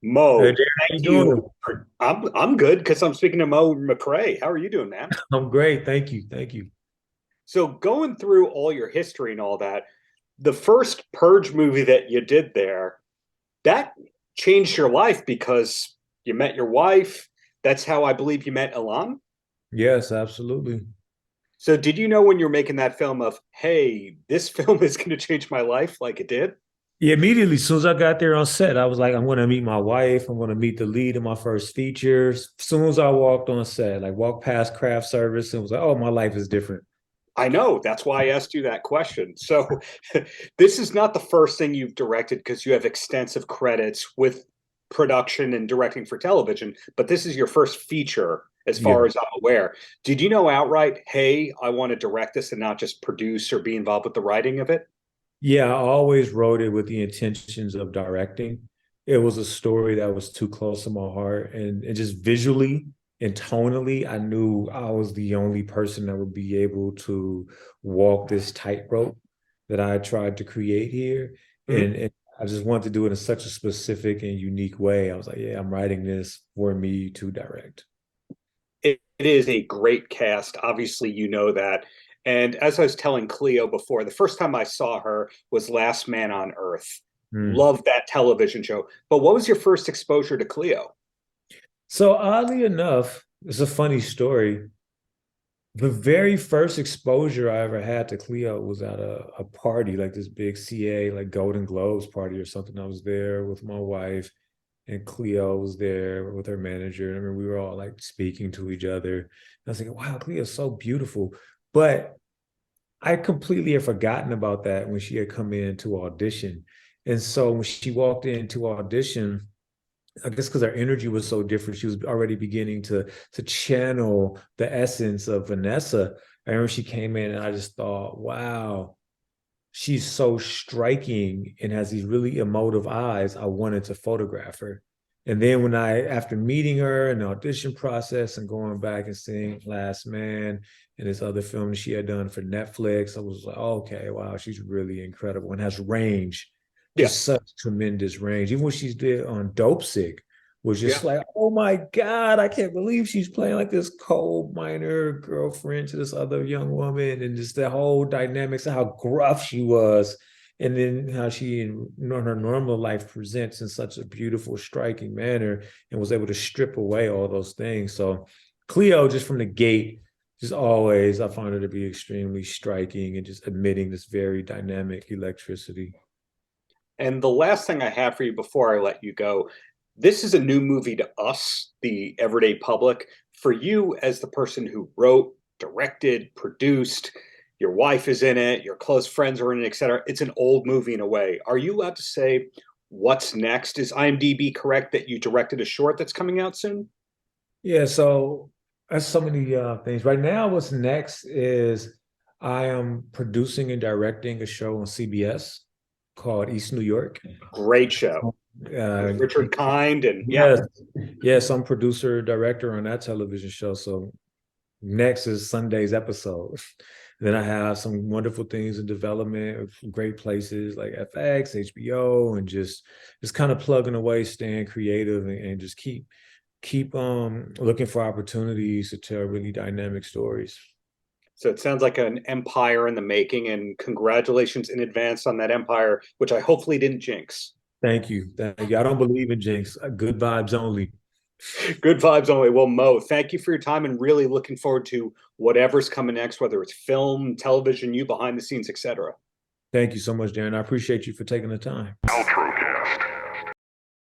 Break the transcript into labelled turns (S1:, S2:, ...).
S1: Hey,
S2: Mo,
S1: Darren, how you
S2: thank
S1: doing?
S2: you. I'm good because I'm speaking to Mo McRae. How are you doing, man?
S1: I'm great. Thank you. Thank you.
S2: So going through all your history and all that, the first Purge movie that you did there, that changed your life because you met your wife. That's how I believe you met Elan.
S1: Yes, absolutely.
S2: So did you know when you're making that film of, hey, this film is going to change my life like it did?
S1: Yeah, immediately, as soon as I got there on set, I was like, I'm going to meet my wife. I'm going to meet the lead in my first features. As soon as I walked on set, like walked past craft service and was like, oh, my life is different.
S2: I know. That's why I asked you that question. So, this is not the first thing you've directed because you have extensive credits with production and directing for television, but this is your first feature, as
S1: Yeah.
S2: far as I'm aware. Did you know outright, hey, I want to direct this and not just produce or be involved with the writing of it?
S1: Yeah, I always wrote it with the intentions of directing. It was a story that was too close to my heart. And just visually and tonally, I knew I was the only person that would be able to walk this tightrope that I tried to create here.
S2: Mm-hmm.
S1: And I just wanted to do it in such a specific and unique way. I was like, yeah, I'm writing this for me to direct.
S2: It is a great cast. Obviously, you know that. And as I was telling Cleo before, the first time I saw her was Last Man on Earth.
S1: Hmm.
S2: Loved that television show. But what was your first exposure to Cleo?
S1: So oddly enough, it's a funny story. The very first exposure I ever had to Cleo was at a party, like this big CA, like Golden Globes party or something. I was there with my wife, and Cleo was there with her manager. And I mean, we were all like speaking to each other. And I was thinking, wow, Cleo's so beautiful. But I completely had forgotten about that when she had come in to audition. And so when she walked into audition, I guess because her energy was so different, she was already beginning to channel the essence of Vanessa. I remember she came in and I just thought, wow, she's so striking and has these really emotive eyes. I wanted to photograph her. And then after meeting her and the audition process and going back and seeing Last Man and this other film she had done for Netflix, I was like, oh, okay, wow, she's really incredible and has range,
S2: Yeah,
S1: just such tremendous range. Even what she did on Dope Sick was
S2: yeah.
S1: just like, oh my God, I can't believe she's playing like this cold minor girlfriend to this other young woman, and just the whole dynamics of how gruff she was, and then how she in her normal life presents in such a beautiful, striking manner, and was able to strip away all those things. So Cleo, just from the gate, just always I find her to be extremely striking and just emitting this very dynamic electricity.
S2: And the last thing I have for you before I let you go, this is a new movie to us, the everyday public. For you, as the person who wrote, directed, produced, your wife is in it, your close friends are in it, etc. It's an old movie in a way. Are you allowed to say what's next? Is IMDb correct that you directed a short that's coming out soon?
S1: Yeah, so that's so many things. Right now, what's next is I am producing and directing a show on CBS called East New York.
S2: Great show
S1: Uh,
S2: with Richard Kind and yeah.
S1: yes, yes, I'm producer director on that television show. So next is Sunday's episode. Then I have some wonderful things in development, great places like FX, HBO, and just kind of plugging away, staying creative, and just keep looking for opportunities to tell really dynamic stories.
S2: So it sounds like an empire in the making, and congratulations in advance on that empire, which I hopefully didn't jinx.
S1: Thank you. Thank you. I don't believe in jinx. Good vibes only.
S2: Good vibes only. Well, Mo, thank you for your time and really looking forward to whatever's coming next, whether it's film, television, you behind the scenes, etc.
S1: Thank you so much, Darren. I appreciate you for taking the time.